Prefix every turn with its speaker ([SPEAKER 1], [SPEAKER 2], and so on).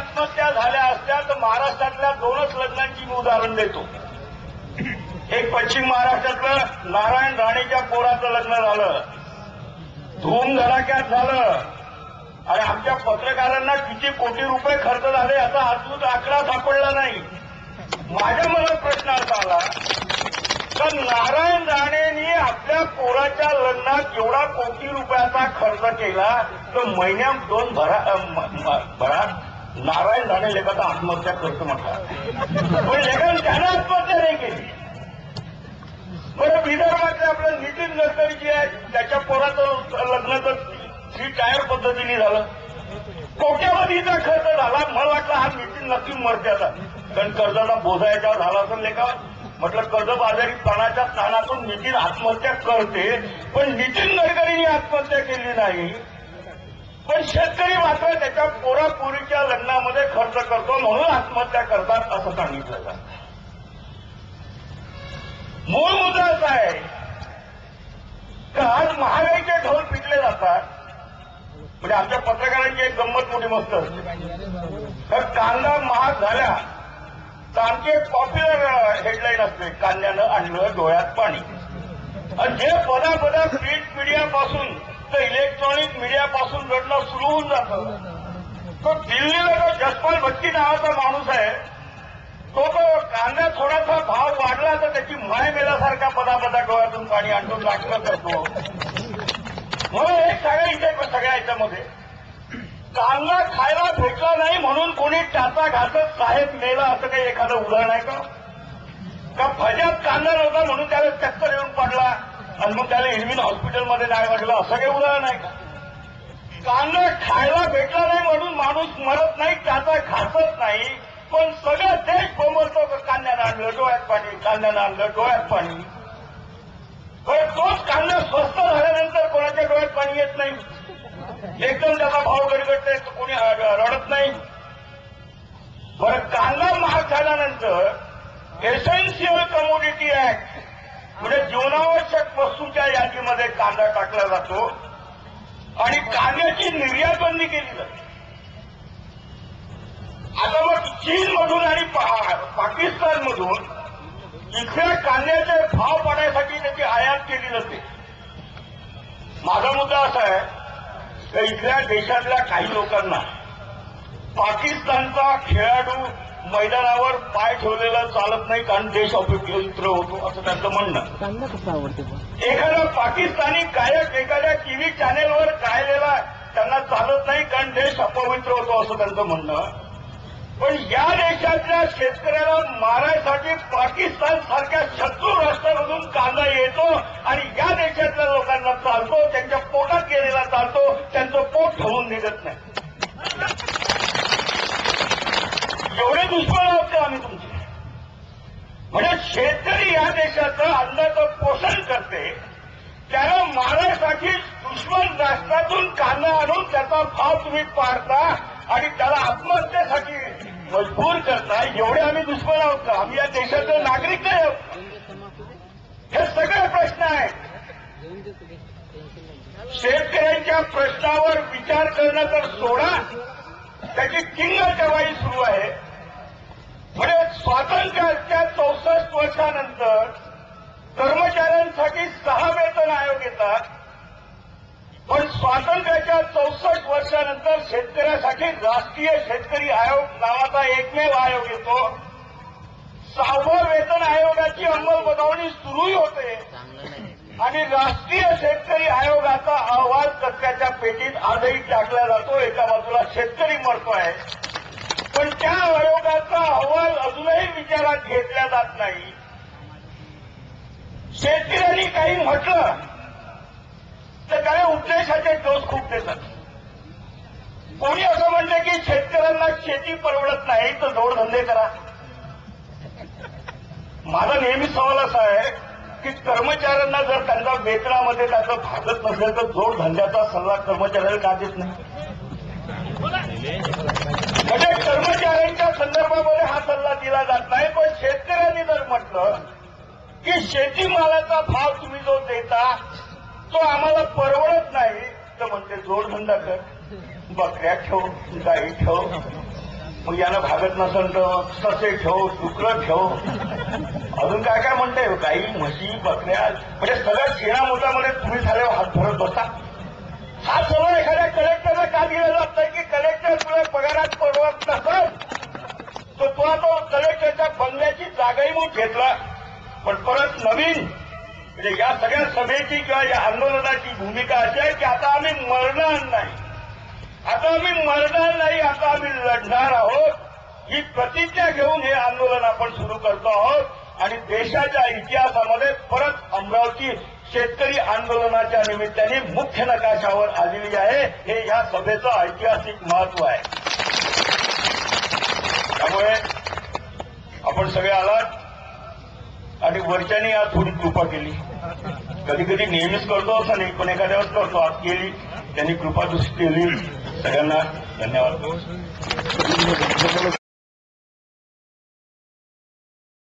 [SPEAKER 1] आत्महत्या झाल्या असत्या तर महाराष्ट्रातल्या 2च लग्नांची मी उदाहरण देतो. एक पश्चिम महाराष्ट्रातलं नारायण राणेच्या पोराचं लग्न झालं, धूमधडाक्यात झालं आणि आमच्या पत्रकारांना किती कोटी रुपये खर्च झाले याचा अजून आकडा सापडला नाही. माझ्या मनात प्रश्न असा आला तर नारायण राणेंनी आपल्या पोराच्या लग्नात एवढा कोटी रुपयाचा खर्च केला तर महिन्यात 2 भरात नारायण राणे लेखाचा आत्महत्या करतो म्हटला, पण लेखाने त्याने आत्महत्या नाही केली. बरं विदर्भातले आपलं नितीन गडकरी जे आहे त्याच्या पोराचं लग्न तर 3 टायर पद्धतीने झालं, कोट्यावधीचा खर्च झाला. मला वाटलं हा नितीन नक्की मर्त्याचा, कारण कर्जाचा बोजा याच्यावर झाला असेल लेखा. म्हटलं कर्जबाजारीपणाच्या ताणातून नितीन आत्महत्या करते, पण नितीन गडकरींनी आत्महत्या केली नाही. पण शेतकरी मात्र त्याच्या पोरापोरीच्या लग्नामध्ये खर्च करतो म्हणून आत्महत्या करतात असं सांगितलं जातं. मूळ मुद्दा असा आहे की आज महागाईचे ढोल पिटले जातात. म्हणजे आमच्या पत्रकारांची एक गंमत मोठी मस्त असते, तर कांदा महाग झाला तर आमची एक पॉप्युलर हेडलाईन असते, कांद्यानं आणलं डोळ्यात पाणी. आणि जे पदा प्रिंट मीडियापासून तर इलेक्ट्रॉनिक मीडियापासून घडणं सुरू होऊन जातं. तो दिल्लीला जो जसपाल भट्टी नावाचा माणूस आहे तो कांदा थोडासा भाव वाढला तर त्याची माय मेल्यासारखा पदा डोळ्यातून पाणी आणून नाटकं करतो. म्हणून एक सगळ्या इथे सगळ्या याच्यामध्ये कांदा खायला भेटला नाही म्हणून कोणी टाचा घासत साहेब मेला असं काही एखादं उदाहरण आहे का? फज्यात कांदा नव्हता म्हणून त्याला चक्कर येऊन पडला आणि मग त्याला इरविन हॉस्पिटलमध्ये नाही वाटलं असं काही उदाहरण आहे का? कांदा खायला भेटला नाही म्हणून माणूस मरत नाही, टाचा घासत नाही, पण सगळं देश बोंबलतो कांद्यानं आणलं डोळ्यात पाणी, कांद्यानं आणलं डोळ्यात पाणी. पण तोच कांदा स्वस्त झाल्यानंतर कोणाच्या डोळ्यात पाणी येत नाही, एकदम त्याचा भाव गडगडते तर कोणी रडत नाही. बरं कांदा महाग झाल्यानंतर एसेन्शियल कमोडिटी ऍक्ट म्हणजे जीवनावश्यक वस्तूच्या यादीमध्ये कांदा टाकला जातो आणि कांद्याची निर्यात बंदी केली जाते. आता मग चीनमधून आणि पाकिस्तानमधून इथल्या कांद्याचे भाव पाडण्यासाठी त्याची आयात केली जाते. माझा मुद्दा असा आहे की इथल्या देशातल्या काही लोकांना पाकिस्तानचा खेळाडू मैदानावर पाय ठेवलेला चालत नाही कारण देश अपवित्र होतो असं त्यांचं म्हणणं. एखादा पाकिस्तानी गायक एखाद्या टीव्ही चॅनेलवर गायलेला त्यांना चालत नाही कारण देश अपवित्र होतो असं त्यांचं म्हणणं. पण या देशातल्या शेतकऱ्याला मारायसाठी पाकिस्तान सारख्या शत्रू राष्ट्रामधून कांदा येतो आणि या देशातल्या लोकांना चालतो, त्यांच्या पोटात गेलेला चालतो, त्यांचं पोट ठेवून निघत नाही. एवढे दुश्मन आहोत का आम्ही तुमचे? म्हणजे शेतकरी या देशाचं अन्नाचं पोषण करते, त्याला मारायसाठी दुश्मन राष्ट्रातून कांदा आणून त्याचा भाव तुम्ही पाडता आणि त्याला आत्महत्येसाठी मजबूर करता. एवढे आम्ही दुश्मन आहोत का? आम्ही या देशाचे नागरिक नाही आहोत? हे सगळे प्रश्न आहेत. शेतकऱ्यांच्या प्रश्नावर विचार करणं तर सोडा, त्याची टिंगलटवाई सुरू आहे. म्हणजे स्वातंत्र्याच्या 64 वर्षानंतर कर्मचाऱ्यांसाठी 6 वेतन आयोग येतात, पण स्वातंत्र्याच्या 64 वर्षानंतर शेतकऱ्यासाठी राष्ट्रीय शेतकरी आयोग नावाचा एकमेव आयोग येतो. 6व्या वेतन आयोगाची अंमलबजावणी सुरूही होते आणि राष्ट्रीय शेतकरी आयोगाचा अहवाल कचऱ्याच्या पेटीत आजही टाकला जातो. एका बाजूला शेतकरी मरतोय, पण त्या आयोगाचा अहवाल अजूनही विचारात घेतला जात नाही. शेतकऱ्यांनी काही म्हटलं तर त्याला उपदेशाचे डोस खूप देतात. कोणी असं म्हणते की शेतकऱ्यांना शेती परवडत नाही तर जोडधंदे करा. माझा नेहमी सवाल असा आहे की कर्मचाऱ्यांना जर त्यांच्या वेतनामध्ये त्याचं भागत नसेल तर जोडधंद्याचा सल्ला कर्मचाऱ्याला का देत नाही? म्हणजे कर्मचाऱ्यांच्या संदर्भामध्ये हा सल्ला दिला जात नाही, पण शेतकऱ्यांनी जर म्हटलं की शेतीमालाचा भाव तुम्ही जो देता तो आम्हाला परवडत नाही तर म्हणते जोडधंदा कर, बकऱ्या ठेव, गाई ठेव. मग यानं भागत नसेल तर ससे ठेव, डुकरं ठेव, अजून काय काय म्हणताय, गाई म्हशी बकऱ्या, म्हणजे सगळं शेणामोटामध्ये तुम्ही झाले हात भरत बसता. हा सगळं एखाद्या कलेक्टरला का दिला जात नाही की कलेक्टर तुला पगारात पडवत नसत, तर तुला तो कलेक्टरच्या बंगल्याची जागाही मग घेतला. पण परत नवीन म्हणजे या सगळ्या सभेची किंवा या आंदोलनाची भूमिका अशी आहे की आता आम्ही मरणार नाही, आता आम्ही मरणार नाही, आता आम्ही लढणार आहोत, ही प्रतिज्ञा घेऊन हे आंदोलन आपण सुरू करतो आहोत. आणि देशाच्या इतिहासामध्ये परत अमरावती शेतकरी आंदोलनाच्या निमित्ताने मुख्य नकाशावर आलेली आहे. हे या सभेचं ऐतिहासिक महत्व आहे. त्यामुळे आपण सगळे आलात आणि वरच्याने आज थोडी कृपा केली. कधी कधी नेहमीच करतो असं नाही, पण एखाद्या वेळेस करतो, आज केली, त्यांनी कृपा दृष्टी केली. सगळ्यांना धन्यवाद.